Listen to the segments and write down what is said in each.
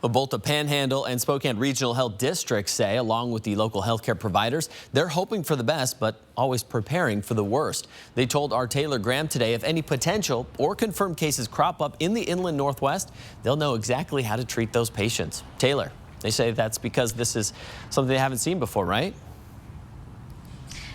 Both the Panhandle and Spokane Regional Health Districts say, along with the local healthcare providers, they're hoping for the best, but always preparing for the worst. They told our Taylor Graham today if any potential or confirmed cases crop up in the inland Northwest, they'll know exactly how to treat those patients. Taylor, they say that's because this is something they haven't seen before, right?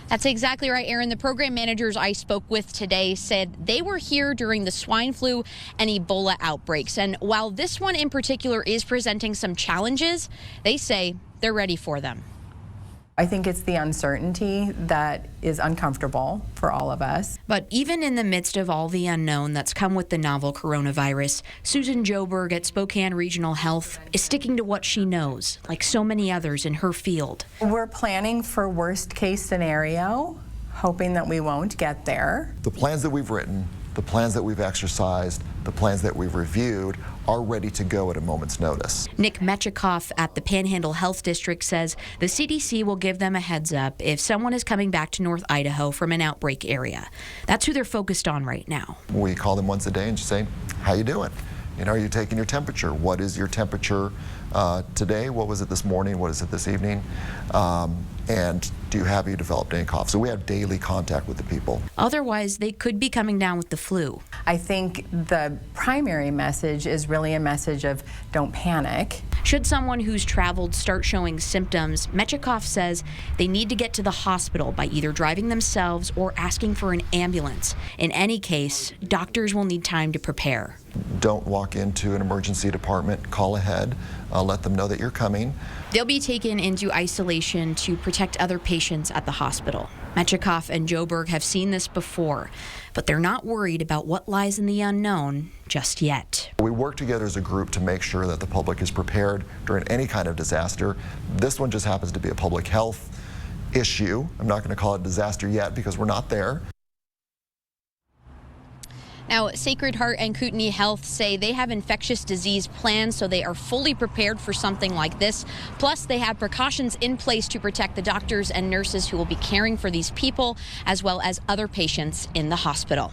That's exactly right, Aaron. The program managers I spoke with today said they were here during the swine flu and Ebola outbreaks. And while this one in particular is presenting some challenges, they say they're ready for them. I think it's the uncertainty that is uncomfortable for all of us. But even in the midst of all the unknown that's come with the novel coronavirus, Susan Joberg at Spokane Regional Health is sticking to what she knows, like so many others in her field. We're planning for worst case scenario, hoping that we won't get there. The plans that we've written, the plans that we've exercised, the plans that we've reviewed are ready to go at a moment's notice. Nick Metchikoff at the Panhandle Health District says the CDC will give them a heads up if someone is coming back to North Idaho from an outbreak area. That's who they're focused on right now. We call them once a day and just say, how you doing? You know, are you taking your temperature? What is your temperature today? What was it this morning? What is it this evening? And have you developed any cough? So we have daily contact with the people. Otherwise, they could be coming down with the flu. I think the primary message is really a message of don't panic. Should someone who's traveled start showing symptoms, Metchikoff says they need to get to the hospital by either driving themselves or asking for an ambulance. In any case, doctors will need time to prepare. Don't walk into an emergency department, call ahead, let them know that you're coming. They'll be taken into isolation to protect other patients at the hospital. Metchikoff and Joberg have seen this before, but they're not worried about what lies in the unknown just yet. We work together as a group to make sure that the public is prepared during any kind of disaster. This one just happens to be a public health issue. I'm not going to call it a disaster yet because we're not there. Now, Sacred Heart and Kootenai Health say they have infectious disease plans, so they are fully prepared for something like this. Plus, they have precautions in place to protect the doctors and nurses who will be caring for these people, as well as other patients in the hospital.